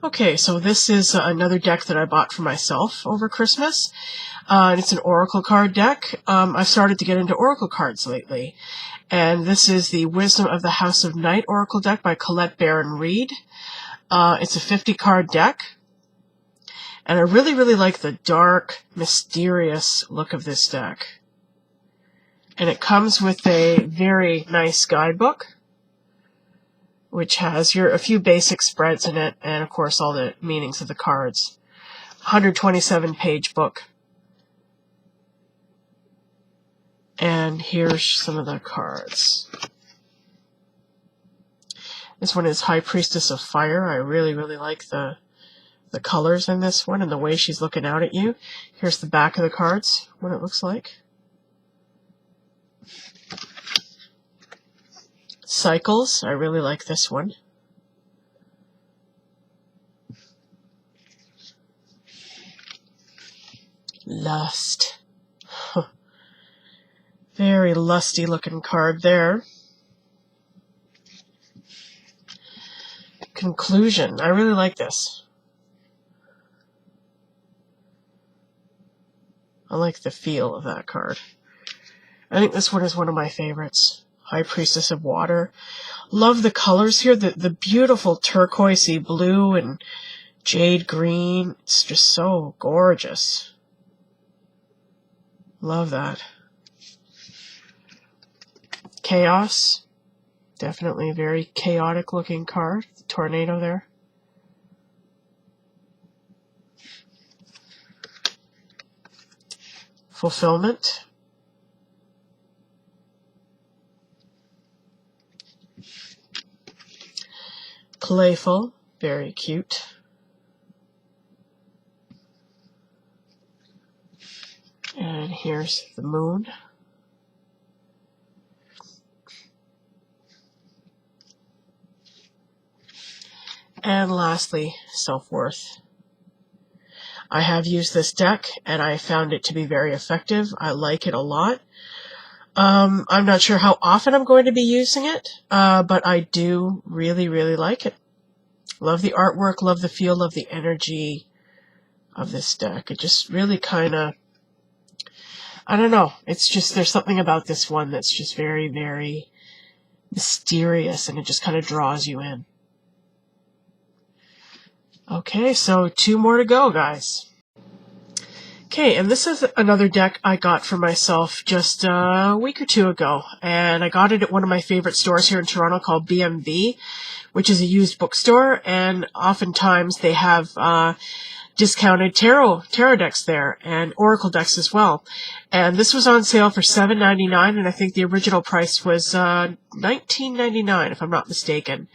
Okay, so this is another deck that I bought for myself over Christmas. And it's an Oracle card deck. I've started to get into Oracle cards lately. And this is the Wisdom of the House of Night Oracle deck by Collette, baron-reid. It's a 50-card deck. And I really, really like the dark, mysterious look of this deck. And it comes with a very nice guidebook, which has a few basic spreads in it, and of course all the meanings of the cards. 127-page book. And here's some of the cards. This one is High Priestess of Fire. I really, really like the colors in this one and the way she's looking out at you. Here's the back of the cards, what it looks like. Cycles. I really like this one. Lust. Very lusty looking card there. Conclusion. I really like this. I like the feel of that card. I think this one is one of my favorites. High Priestess of Water. Love the colors here. The beautiful turquoisey blue and jade green. It's just so gorgeous. Love that. Chaos. Definitely a very chaotic looking card. The tornado there. Fulfillment. Playful. Very cute. And here's the moon. And lastly, self-worth. I have used this deck, and I found it to be very effective. I like it a lot. I'm not sure how often I'm going to be using it, but I do really, really like it. Love the artwork, love the feel, love the energy of this deck. It just really kind of, I don't know, it's just, there's something about this one that's just very, very mysterious, and it just kind of draws you in. Okay, so 2 more to go, guys. Okay, and this is another deck I got for myself just a week or 2 ago, and I got it at one of my favorite stores here in Toronto called BMV, which is a used bookstore, and oftentimes they have discounted tarot decks there, and oracle decks as well. And this was on sale for $7.99, and I think the original price was $19.99, if I'm not mistaken.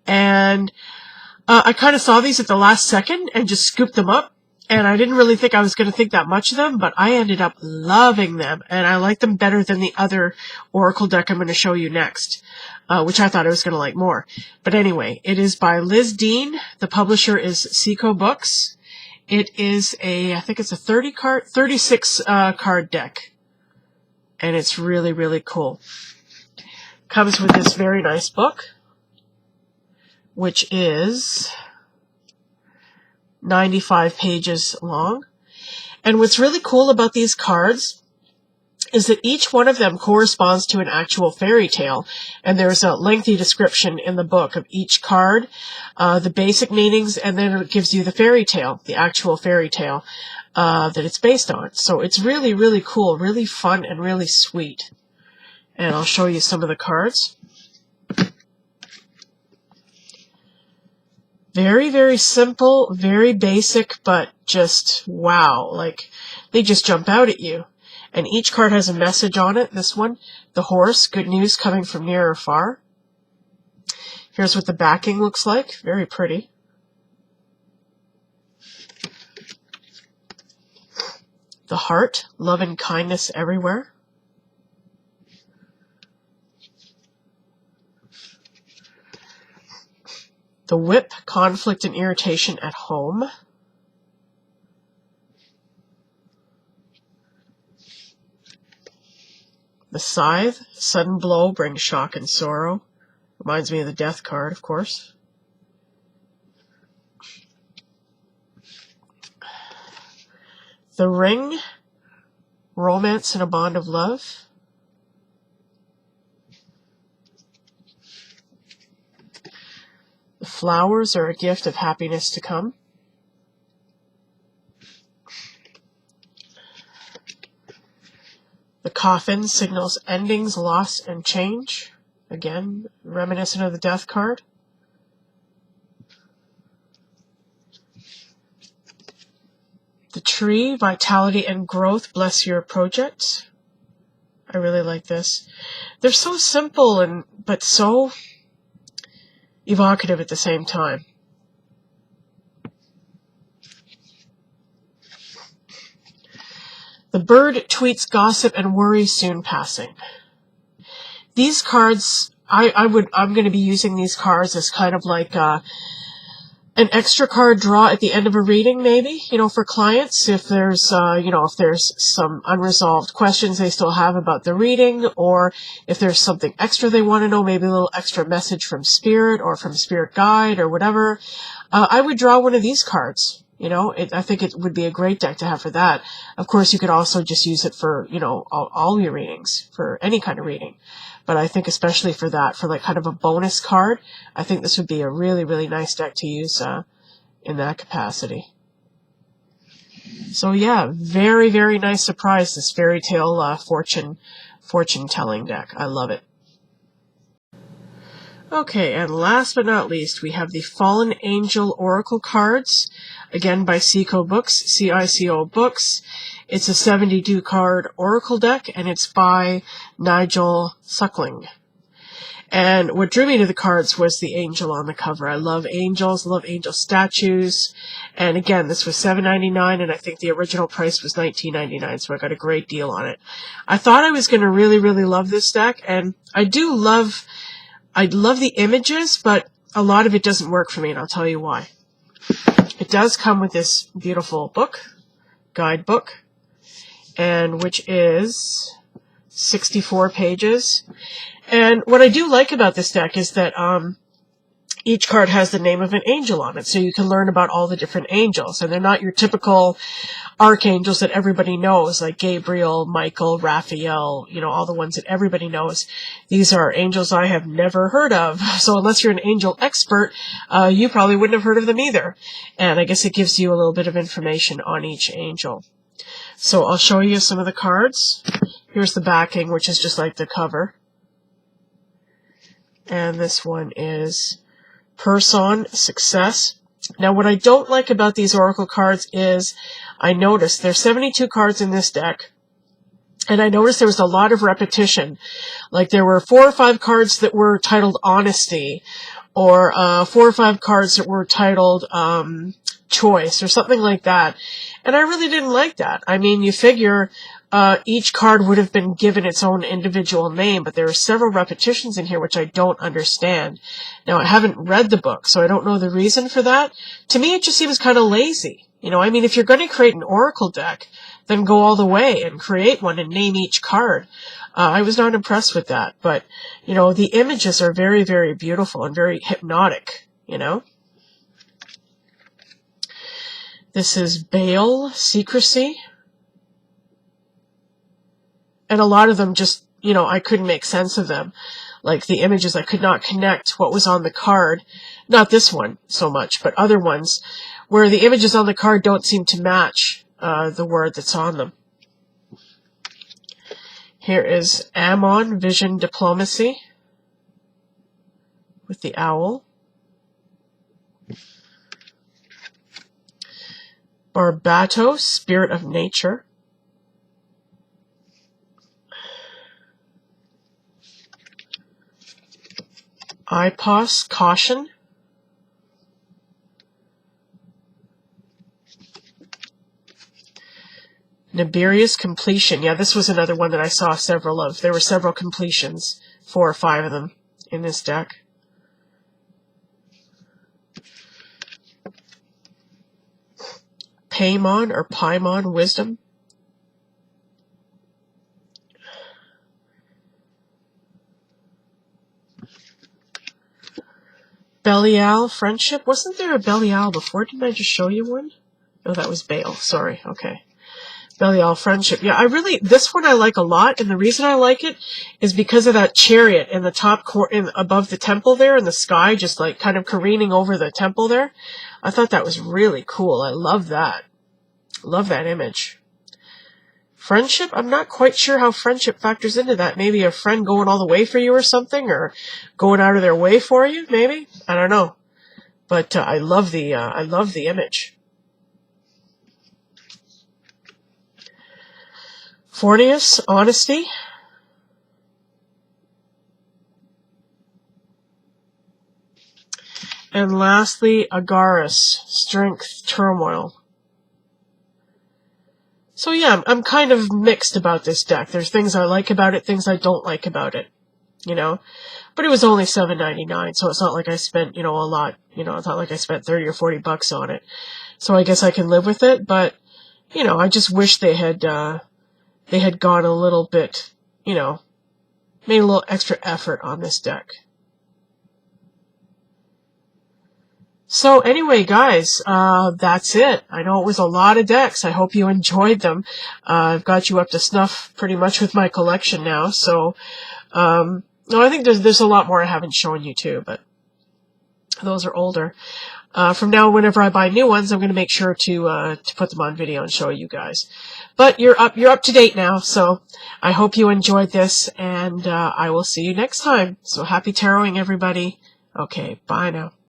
And I kind of saw these at the last second and just scooped them up. And I didn't really think I was going to think that much of them, but I ended up loving them. And I like them better than the other oracle deck I'm going to show you next, which I thought I was going to like more. But anyway, it is by Liz Dean. The publisher is Seco Books. It is I think it's a 36 card deck. And it's really, really cool. Comes with this very nice book, which is 95 pages long. And what's really cool about these cards is that each one of them corresponds to an actual fairy tale. And there's a lengthy description in the book of each card, the basic meanings, and then it gives you the fairy tale, the actual fairy tale that it's based on. So it's really, really cool, really fun, and really sweet. And I'll show you some of the cards. Very, very simple, very basic, but just wow, like they just jump out at you. And each card has a message on it. This one, the horse, good news coming from near or far. Here's what the backing looks like, very pretty. The heart, love and kindness everywhere. The whip, conflict and irritation at home. The scythe, sudden blow brings shock and sorrow. Reminds me of the death card, of course. The Ring, Romance and a Bond of Love. The Flowers are a gift of happiness to come. The Coffin signals endings, loss, and change. Again, reminiscent of the Death card. The Tree, vitality and growth, bless your project. I really like this. They're so simple but so evocative at the same time. The Bird tweets gossip and worry soon passing. These cards, I'm going to be using these cards as kind of like an extra card draw at the end of a reading, maybe, for clients, if there's, if there's some unresolved questions they still have about the reading, or if there's something extra they want to know, maybe a little extra message from Spirit or from Spirit Guide or whatever. I would draw one of these cards. I think it would be a great deck to have for that. Of course, you could also just use it for, all your readings, for any kind of reading. But I think especially for that, for like kind of a bonus card, I think this would be a really, really nice deck to use in that capacity. So yeah, very, very nice surprise, this fairy tale fortune telling deck. I love it. Okay, and last but not least, we have the Fallen Angel Oracle cards, again by CICO Books, CICO Books. It's a 72 card Oracle deck, and it's by Nigel Suckling. And what drew me to the cards was the angel on the cover. I love angels, love angel statues. And again, this was $7.99, and I think the original price was $19.99, so I got a great deal on it. I thought I was going to really, really love this deck, and I love the images, but a lot of it doesn't work for me, and I'll tell you why. It does come with this beautiful book, guidebook, and which is 64 pages. And what I do like about this deck is that each card has the name of an angel on it, so you can learn about all the different angels. And they're not your typical archangels that everybody knows, like Gabriel, Michael, Raphael, all the ones that everybody knows. These are angels I have never heard of. So unless you're an angel expert, you probably wouldn't have heard of them either. And I guess it gives you a little bit of information on each angel. So I'll show you some of the cards. Here's the backing, which is just like the cover. And this one is Person, Success. Now, what I don't like about these Oracle cards is I noticed there's 72 cards in this deck, and I noticed there was a lot of repetition. Like there were 4 or 5 cards that were titled Honesty, or 4 or 5 cards that were titled Choice, or something like that. And I really didn't like that. I mean, you figure each card would have been given its own individual name, but there are several repetitions in here which I don't understand. Now, I haven't read the book, so I don't know the reason for that. To me, it just seems kind of lazy. I mean, if you're going to create an Oracle deck, then go all the way and create one and name each card. I was not impressed with that, but, the images are very, very beautiful and very hypnotic, This is Bail, Secrecy. And a lot of them just, I couldn't make sense of them. Like the images, I could not connect what was on the card. Not this one so much, but other ones where the images on the card don't seem to match the word that's on them. Here is Ammon, Vision, Diplomacy, with the owl. Barbato, Spirit of Nature. Ipos, Caution. Nibiria's Completion. Yeah, this was another one that I saw several of. There were several completions, 4 or 5 of them in this deck. Paimon or Paimon, Wisdom. Belial, Friendship. Wasn't there a Belial before? Didn't I just show you one? No, that was Baal. Sorry. Okay. Belial Friendship. Yeah, this one I like a lot, and the reason I like it is because of that chariot in the top above the temple there in the sky, just like kind of careening over the temple there. I thought that was really cool. I love that. Love that image. Friendship? I'm not quite sure how friendship factors into that. Maybe a friend going all the way for you or something, or going out of their way for you, maybe? I don't know. But I love the image. Fornius, Honesty. And lastly, Agaris, Strength, Turmoil. So yeah, I'm kind of mixed about this deck. There's things I like about it, things I don't like about it, you know. But it was only $7.99, so it's not like I spent, a lot. It's not like I spent 30 or 40 bucks on it. So I guess I can live with it, but, I just wish they had gone a little bit, made a little extra effort on this deck. So anyway, guys, that's it. I know it was a lot of decks. I hope you enjoyed them. I've got you up to snuff pretty much with my collection now. So, no, I think there's a lot more I haven't shown you too, but those are older. From now, whenever I buy new ones, I'm going to make sure to put them on video and show you guys. But you're up to date now, so I hope you enjoyed this, and I will see you next time. So happy taroting, everybody. Okay, bye now.